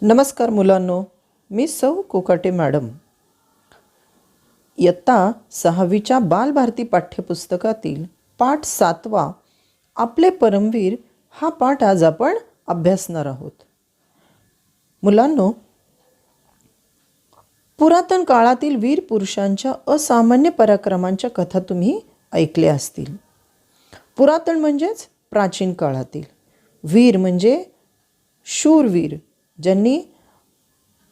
नमस्कार मुलांनो, मी सौ कोकाटे मॅडम. इयत्ता 6वीच्या बालभारती पाठ्यपुस्तकातील पाठ 7वा आपले परमवीर हा पाठ आज आपण अभ्यासणार आहोत. मुलांनो, पुरातन काळातील वीर पुरुषांच्या असामान्य पराक्रमांच्या कथा तुम्ही ऐकल्या असतील. पुरातन म्हणजेच प्राचीन काळातील, वीर म्हणजे शूरवीर, ज्यांनी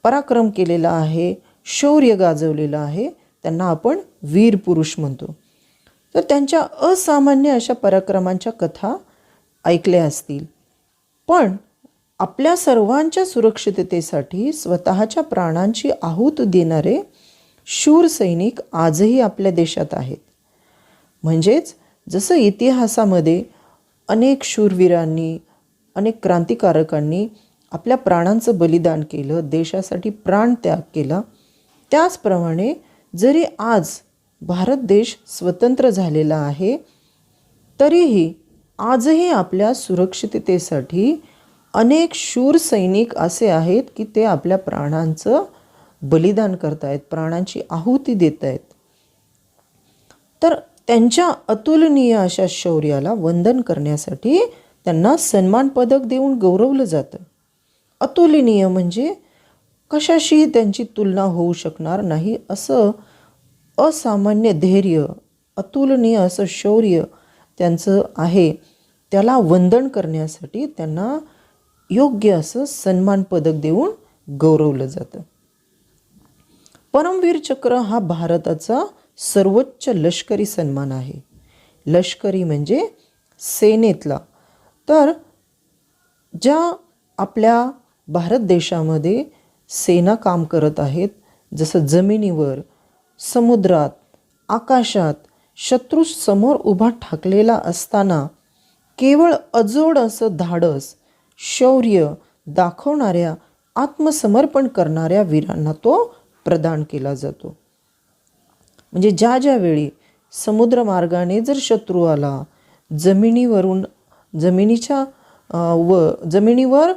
पराक्रम केलेला आहे, शौर्य गाजवलेलं आहे, त्यांना आपण वीर पुरुष म्हणतो. तर त्यांच्या असामान्य अशा पराक्रमांच्या कथा ऐकल्या असतील. पण आपल्या सर्वांच्या सुरक्षिततेसाठी स्वतःच्या प्राणांची आहुती देणारे शूर सैनिक आजही आपल्या देशात आहेत. म्हणजेच जसं इतिहासामध्ये अनेक शूरवीरांनी, अनेक क्रांतिकारकांनी आपल्या प्राणांचं बलिदान केलं, देशासाठी प्राणत्याग केला, त्याचप्रमाणे जरी आज भारत देश स्वतंत्र झालेला आहे, तरीही आजही आपल्या सुरक्षिततेसाठी अनेक शूर सैनिक असे आहेत की ते आपल्या प्राणांचं बलिदान करत आहेत, प्राणांची आहुती देत आहेत. तर त्यांच्या अतुलनीय अशा शौर्याला वंदन करण्यासाठी त्यांना सन्मान पदक देऊन गौरवलं जातं. अतुलनीय म्हणजे कशाशी त्यांची तुलना होऊ शकणार नाही असं असामान्य धैर्य, अतुलनीय असं शौर्य त्यांचं आहे. त्याला वंदन करण्यासाठी त्यांना योग्य असं सन्मान पदक देऊन गौरवलं जातं. परमवीर चक्र हा भारताचा सर्वोच्च लष्करी सन्मान आहे. लष्करी म्हणजे सेनेतला. तर ज्या आपल्या भारत देशामध्ये सेना काम करत आहेत, जसं जमिनीवर, समुद्रात, आकाशात शत्रू समोर उभा ठाकलेला असताना केवळ अजोड असं धाडस, शौर्य दाखवणाऱ्या, आत्मसमर्पण करणाऱ्या वीरांना तो प्रदान केला जातो. म्हणजे ज्या ज्यावेळी समुद्रमार्गाने जर शत्रू आला, जमिनीवर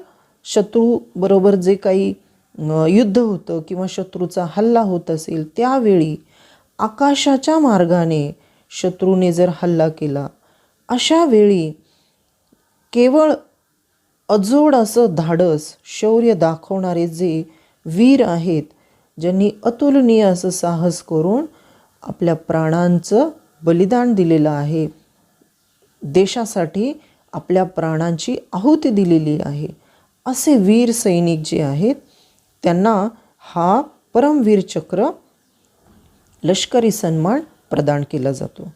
शत्रूबरोबर जे काही युद्ध होतं किंवा शत्रूचा हल्ला होत असेल, त्यावेळी आकाशाच्या मार्गाने शत्रूने जर हल्ला केला, अशा वेळी केवळ अजोड असं धाडस, शौर्य दाखवणारे जे वीर आहेत, ज्यांनी अतुलनीय असं साहस करून आपल्या प्राणांचं बलिदान दिलेलं आहे, देशासाठी आपल्या प्राणांची आहुती दिलेली आहे, असे वीर सैनिक जे आहेत त्यांना हा परमवीर चक्र लष्करी सन्मान प्रदान केला जातो.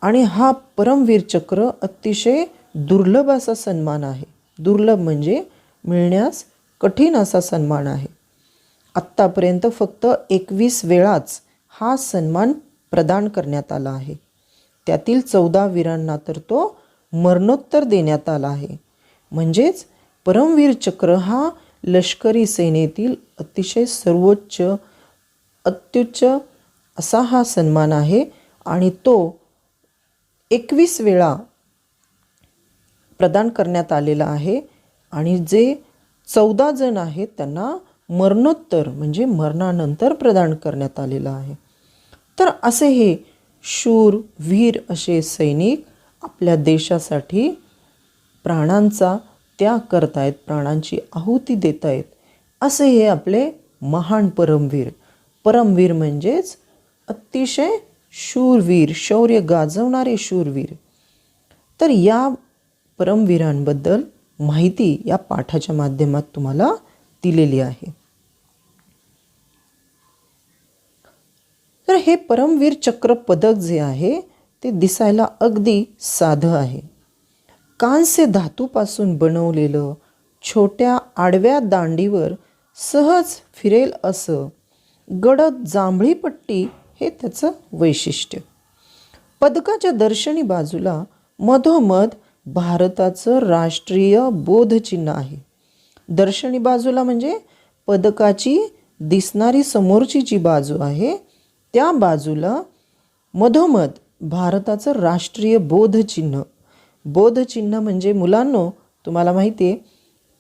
आणि हा परमवीर चक्र अतिशय दुर्लभ असा सन्मान आहे. दुर्लभ म्हणजे मिळण्यास कठीण असा सन्मान आहे. आत्तापर्यंत फक्त 21 वेळाच हा सन्मान प्रदान करण्यात आला आहे. त्यातील 14 वीरांना तर तो मरणोत्तर देण्यात आला आहे. म्हणजेच परमवीर चक्र हा लष्करी सेनेतील अतिशय सर्वोच्च, अत्युच्च असा हा सन्मान आहे आणि तो 21 वेळा प्रदान करण्यात आलेला आहे. आणि जे 14 जण आहेत त्यांना मरणोत्तर म्हणजे मरणानंतर प्रदान करण्यात आलेला आहे. तर असे हे शूर, वीर असे सैनिक आपल्या देशासाठी प्राणांचा त्याग करत आहेत, प्राणांची आहुती देत आहेत. असे हे आपले महान परमवीर. परमवीर म्हणजेच अतिशय शूरवीर, शौर्य गाजवणारे शूरवीर. तर या परमवीरांबद्दल माहिती या पाठाच्या माध्यमात तुम्हाला दिलेली आहे. तर हे परमवीर चक्र पदक जे आहे ते दिसायला अगदी साधं आहे. कांस्य धातूपासून बनवलेलं, छोट्या आडव्या दांडीवर सहज फिरेल असं गडद जांभळी पट्टी हे त्याचं वैशिष्ट्य. पदकाच्या दर्शनी बाजूला मधोमध भारताचं राष्ट्रीय बोधचिन्ह आहे. दर्शनी बाजूला म्हणजे पदकाची दिसणारी समोरची जी बाजू आहे, त्या बाजूला मधोमध भारताचं राष्ट्रीय बोधचिन्ह. बोधचिन्ह म्हणजे मुलांनो तुम्हाला माहिती आहे,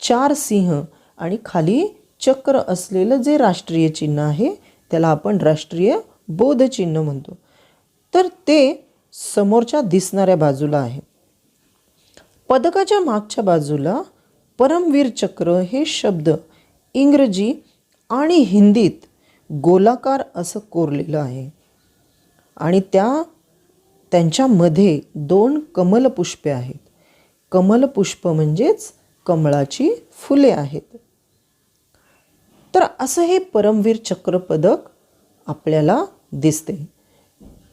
4 सिंह आणि खाली चक्र असलेलं जे राष्ट्रीय चिन्ह आहे त्याला आपण राष्ट्रीय बोधचिन्ह म्हणतो. तर ते समोरच्या दिसणाऱ्या बाजूला आहे. पदकाच्या मागच्या बाजूला परमवीर चक्र हे शब्द इंग्रजी आणि हिंदीत गोलाकार असं कोरलेलं आहे आणि त्यांच्यामध्ये 2 कमलपुष्पे आहेत. कमलपुष्प म्हणजेच कमळाची फुले आहेत. तर असं हे परमवीर चक्र पदक आपल्याला दिसते.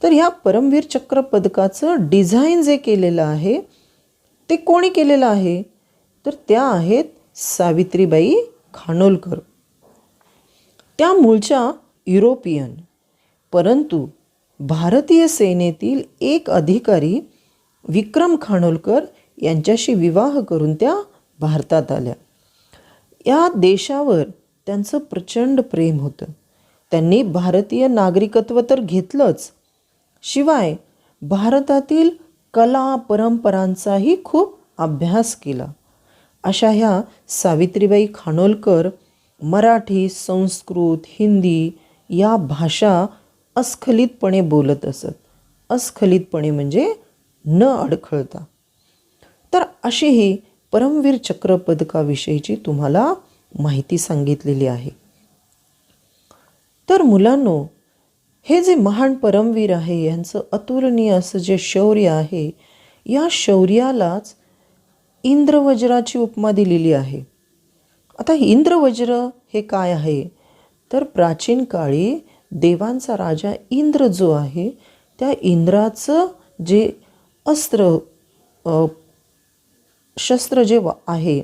तर ह्या परमवीर चक्र पदकाचं डिझाईन जे केलेलं आहे ते कोणी केलेलं आहे, तर त्या आहेत सावित्रीबाई खानोलकर. त्या मूळच्या युरोपियन, परंतु भारतीय सेनेतील एक अधिकारी विक्रम खानोलकर यांच्याशी विवाह करून त्या भारतात आल्या. या देशावर त्यांचं प्रचंड प्रेम होतं. त्यांनी भारतीय नागरिकत्व तर घेतलंच, शिवाय भारतातील कला परंपरांचाही खूप अभ्यास केला. अशा ह्या सावित्रीबाई खानोलकर मराठी, संस्कृत, हिंदी या भाषा अस्खलितपणे बोलत असत. अस्खलितपणे म्हणजे न अडखळता. तर अशी ही परमवीर चक्र पदकाविषयीची तुम्हाला माहिती सांगितलेली आहे. तर मुलांनो, हे जे महान परमवीर आहे यांचं अतुलनीय असं जे शौर्य आहे, या शौर्यालाच इंद्रवज्राची उपमा दिलेली आहे. आता इंद्रवज्र हे काय आहे, तर प्राचीन काळी देवांचा राजा इंद्र जो आहे त्या इंद्राचं जे शस्त्र जे आहे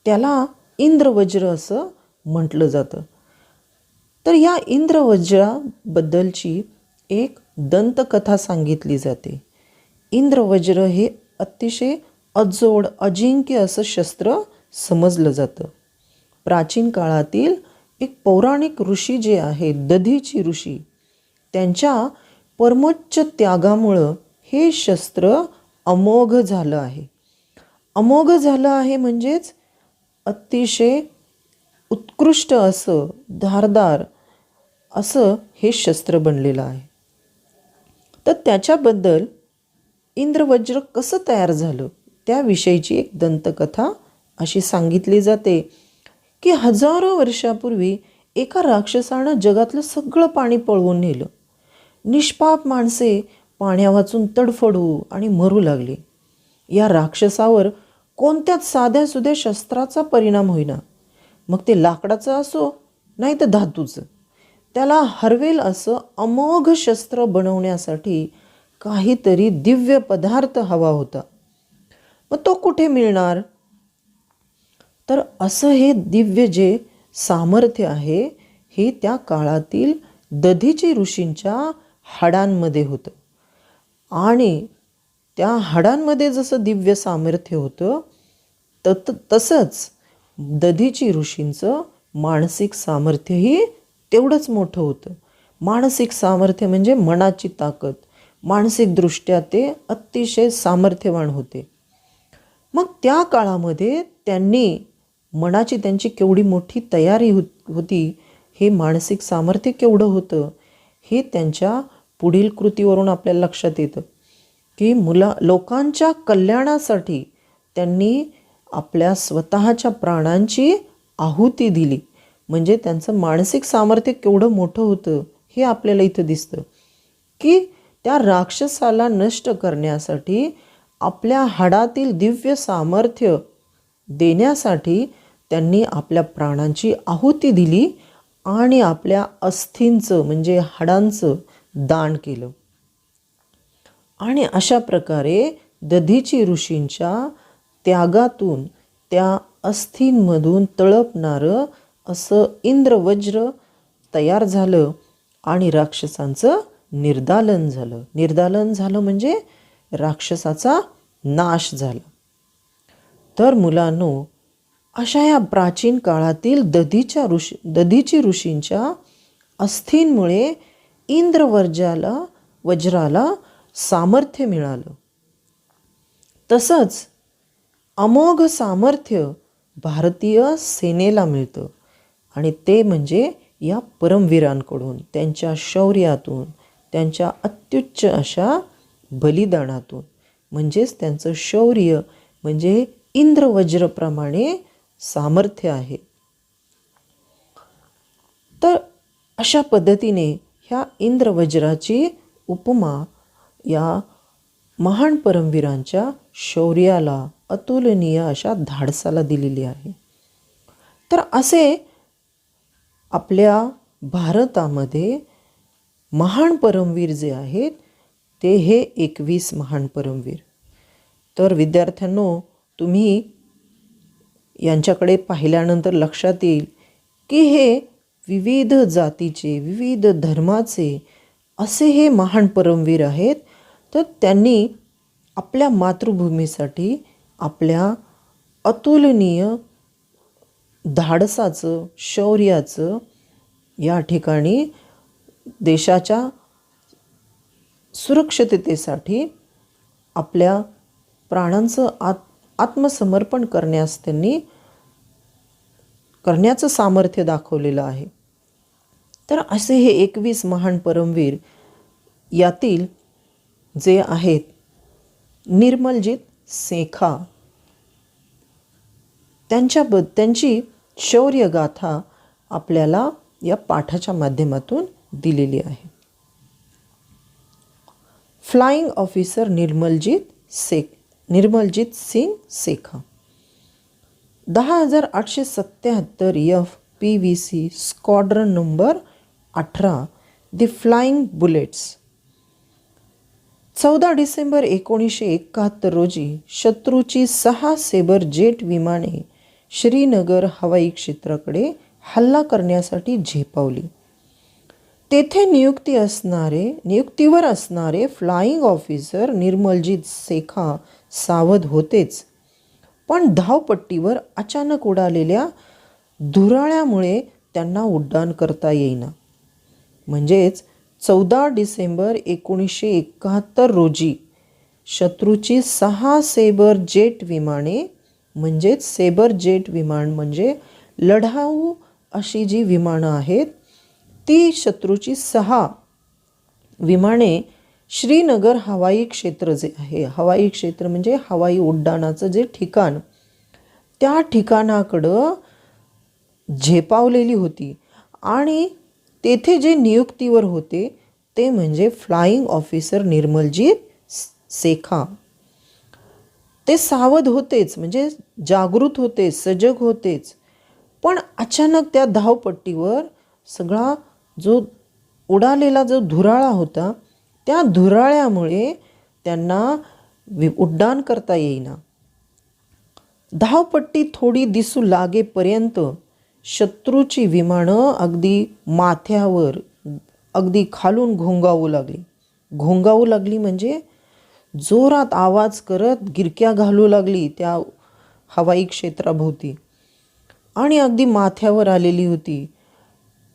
त्याला इंद्रवज्र असं म्हटलं जातं. तर या इंद्रवज्राबद्दलची एक दंतकथा सांगितली जाते. इंद्रवज्र हे अतिशय अजोड अजिंक्य असं शस्त्र समजलं जातं. प्राचीन काळातील एक पौराणिक ऋषी जे आहेत, दधीची ऋषी, त्यांच्या परमोच्च त्यागामुळं हे शस्त्र अमोघ झालं आहे. अमोघ झालं आहे म्हणजेच अतिशय उत्कृष्ट असं धारदार असं हे शस्त्र बनलेलं आहे. तर त्याच्याबद्दल इंद्रवज्र कसं तयार झालं त्याविषयीची एक दंतकथा अशी सांगितली जाते की हजारो वर्षापूर्वी एका राक्षसानं जगातलं सगळं पाणी पळवून नेलं. निष्पाप माणसे पाण्या वाचून तडफडू आणि मरू लागली. या राक्षसावर कोणत्याच साध्या सुध्या शस्त्राचा परिणाम होईना, मग ते लाकडाचं असो नाही तर धातूचं. त्याला हरवेल असं अमोघ शस्त्र बनवण्यासाठी काहीतरी दिव्य पदार्थ हवा होता. मग तो कुठे मिळणार, तर असं हे दिव्य जे सामर्थ्य आहे हे त्या काळातील दधीची ऋषींच्या हाडांमध्ये होतं. आणि त्या हाडांमध्ये जसं दिव्य सामर्थ्य होतं तसंच दधीची ऋषींचं मानसिक सामर्थ्यही तेवढंच मोठं होतं. मानसिक सामर्थ्य म्हणजे मनाची ताकद. मानसिकदृष्ट्या ते अतिशय सामर्थ्यवान होते. मग त्या काळामध्ये मनाची त्यांची केवढी मोठी तयारी होती, हे मानसिक सामर्थ्य केवढं होतं हे त्यांच्या पुढील कृतीवरून आपल्याला लक्षात येतं की लोकांच्या कल्याणासाठी त्यांनी आपल्या स्वतःच्या प्राणांची आहुती दिली. म्हणजे त्यांचं मानसिक सामर्थ्य केवढं मोठं होतं हे आपल्याला इथं दिसतं की त्या राक्षसाला नष्ट करण्यासाठी आपल्या हाडातील दिव्य सामर्थ्य देण्यासाठी त्यांनी आपल्या प्राणांची आहुती दिली आणि आपल्या अस्थींचं म्हणजे हाडांचं दान केलं. आणि अशा प्रकारे दधीची ऋषींच्या त्यागातून त्या अस्थींमधून तळपणारं असं इंद्रवज्र तयार झालं आणि राक्षसांचं निर्दालन झालं. निर्दालन झालं म्हणजे राक्षसाचा नाश झाला. तर मुलांनो, अशा या प्राचीन काळातील दधीची ऋषींच्या अस्थींमुळे वज्राला सामर्थ्य मिळालं. तसंच अमोघ सामर्थ्य भारतीय सेनेला मिळतं आणि ते म्हणजे या परमवीरांकडून, त्यांच्या शौर्यातून, त्यांच्या अत्युच्च अशा बलिदानातून. म्हणजेच त्यांचं शौर्य म्हणजे इंद्रवज्रप्रमाणे सामर्थ्य आहे. तर अशा पद्धतीने ह्या इंद्रवज्राची उपमा या महान परमवीरांच्या शौर्याला, अतुलनीय अशा धाडसाला दिलेली आहे. तर असे आपल्या भारतामध्ये महान परमवीर जे आहेत ते हे 21 महान परमवीर. तर विद्यार्थ्यांनो, तुम्ही यांच्याकडे पाहिल्यानंतर लक्षात येईल की हे विविध जातीचे, विविध धर्माचे असे हे महान परमवीर आहेत. तर त्यांनी आपल्या मातृभूमीसाठी आपल्या अतुलनीय धाडसाचं, शौर्याचं या ठिकाणी देशाच्या सुरक्षिततेसाठी आपल्या प्राणांचं आत्मसमर्पण करण्याचं सामर्थ्य दाखवलेलं आहे. तर असे हे 21 महान परमवीर, यातील जे आहेत निर्मलजीत सेखा, त्यांची शौर्यगाथा आपल्याला या पाठाच्या माध्यमातून दिलेली आहे. Flying officer Nirmaljit Singh Sekhon. 10,877 FPVC squadron number 18 the flying bullets 14 डिसेंबर 1971 रोजी शत्रूची 6 सेबर जेट विमाने श्रीनगर हवाई क्षेत्राकडे हल्ला करण्यासाठी झेपावली. तेथे नियुक्तीवर असणारे फ्लाइंग ऑफिसर निर्मलजीत सेखा सावध होतेच, पण धावपट्टीवर अचानक उडालेल्या धुराळ्यामुळे त्यांना उड्डाण करता येईना. म्हणजेच 14 डिसेंबर 1971 रोजी शत्रूची 6 सेबर जेट विमाने, म्हणजेच सेबर जेट विमान म्हणजे लढाऊ अशी जी विमानं आहेत ती शत्रूची 6 विमाने श्रीनगर हवाई क्षेत्र जे आहे, हवाई क्षेत्र म्हणजे हवाई उड्डाणाचं जे ठिकाण, त्या ठिकाणाकडं झेपावलेली होती. आणि तेथे जे नियुक्तीवर होते ते म्हणजे फ्लाइंग ऑफिसर निर्मलजीत सेखा. ते सावध होतेच, म्हणजे जागृत होते, सजग होतेच, पण अचानक त्या धावपट्टीवर सगळा जो उडालेला जो धुराळा होता त्या धुराळ्यामुळे त्यांना उड्डाण करता येईना. धावपट्टी थोडी दिसू लागेपर्यंत शत्रूची विमानं अगदी माथ्यावर, अगदी खालून घोंगावू लागली म्हणजे जोरात आवाज करत गिरक्या घालू लागली त्या हवाई क्षेत्राभोवती आणि अगदी माथ्यावर आलेली होती.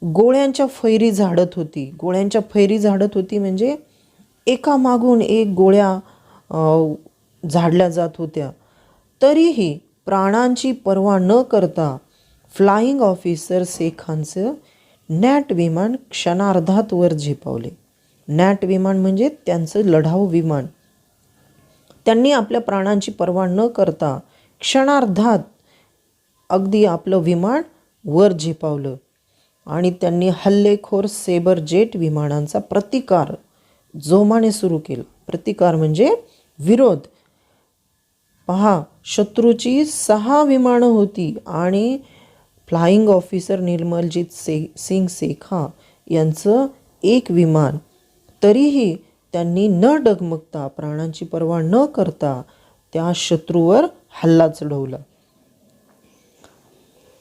गोळ्यांच्या फैरी झाडत होती म्हणजे एकामागून एक गोळ्या झाडल्या जात होत्या. तरीही प्राणांची पर्वा न करता फ्लाइंग ऑफिसर सेखांचं नॅट विमान क्षणार्धात वर झेपावले. नॅट विमान म्हणजे त्यांचं लढाऊ विमान. त्यांनी आपल्या प्राणांची पर्वा न करता क्षणार्धात अगदी आपलं विमान वर झेपावलं आणि त्यांनी हल्लेखोर सेबर जेट विमानांचा प्रतिकार जोमाने सुरू केला. प्रतिकार म्हणजे विरोध. पहा, शत्रूची 6 विमानं होती आणि फ्लाइंग ऑफिसर निर्मलजीत सिंग सेखा यांचं एक विमान. तरीही त्यांनी न डगमगता, प्राणांची पर्वा न करता त्या शत्रूवर हल्ला चढवला.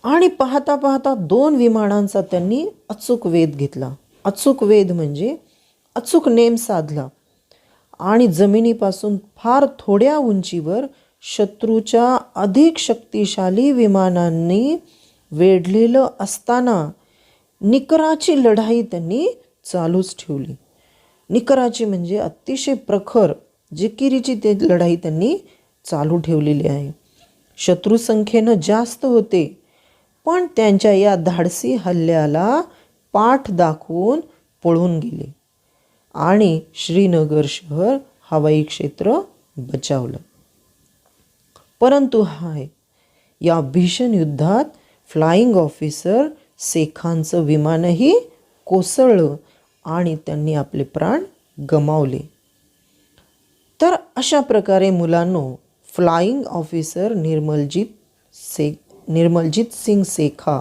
आणि पाहता पाहता 2 विमानांचा त्यांनी अचूक वेध घेतला. अचूक वेध म्हणजे अचूक नेम साधला आणि जमिनीपासून फार थोड्या उंचीवर शत्रूच्या अधिक शक्तिशाली विमानांनी वेढलेलं असताना निकराची लढाई त्यांनी चालूच ठेवली. निकराची म्हणजे अतिशय प्रखर, जिकिरीची ते लढाई त्यांनी चालू ठेवलेली आहे. शत्रुसंख्येनं जास्त होते, पण त्यांच्या या धाडसी हल्ल्याला पाठ दाखवून पळून गेले आणि श्रीनगर शहर हवाई क्षेत्र बचावलं. परंतु या भीषण युद्धात फ्लाइंग ऑफिसर शेखांचं विमानही कोसळलं आणि त्यांनी आपले प्राण गमावले. तर अशा प्रकारे मुलांनो, फ्लाइंग ऑफिसर निर्मलजीत सिंग शेखा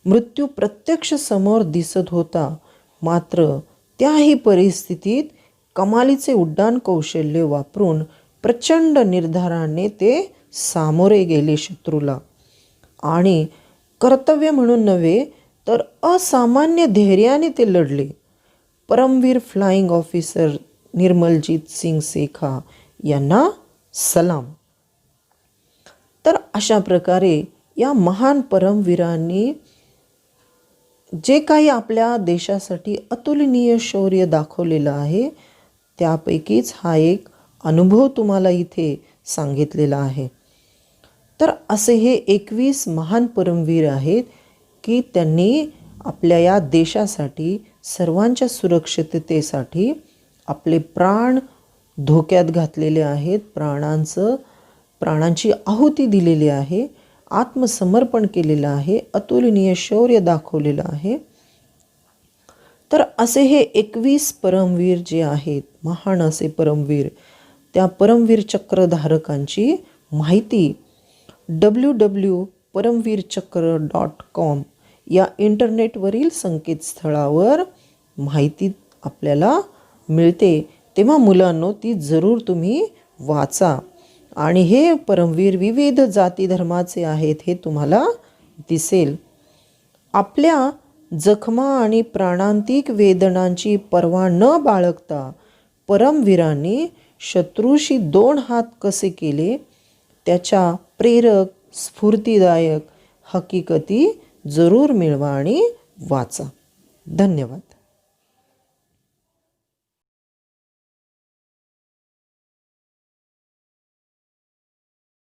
मृत्यू प्रत्यक्ष समोर दिसत होता, मात्र त्याही परिस्थितीत कमालीचे उड्डाण कौशल्य वापरून प्रचंड निर्धाराने ते सामोरे गेले शत्रूला आणि कर्तव्य म्हणून नव्हे तर असामान्य धैर्याने ते लढले. परमवीर फ्लाइंग ऑफिसर निर्मलजीत सिंग शेखा यांना सलाम. तर अशा प्रकारे या महान परमवीरांनी जे काही आपल्या देशासाठी अतुलनीय शौर्य दाखवलेलं आहे, त्यापैकीच हा एक अनुभव तुम्हाला इथे सांगितलेला आहे. तर असे हे 21 महान परमवीर आहेत की त्यांनी आपल्या या देशासाठी, सर्वांच्या सुरक्षिततेसाठी आपले प्राण धोक्यात घातलेले आहेत, प्राणांची आहुती दिलेली आहे, आत्मसमर्पण केलेलं आहे, अतुलनीय शौर्य दाखवलेलं आहे. तर असे हे 21 परमवीर जे आहेत, महान असे परमवीर, त्या परमवीर चक्रधारकांची माहिती www.परमवीरचक्र.com या इंटरनेटवरील संकेतस्थळावर माहिती आपल्याला मिळते. तेव्हा मुलांनो, ती जरूर तुम्ही वाचा आणि हे परमवीर विविध जाती धर्माचे आहेत हे तुम्हाला दिसेल. आपल्या जखमा आणि प्राणांतिक वेदनांची पर्वा न बाळगता परमवीरांनी शत्रूशी 2 हात कसे केले, त्याच्या प्रेरक, स्फूर्तिदायक हकीकती जरूर मिळवा आणि वाचा. धन्यवाद.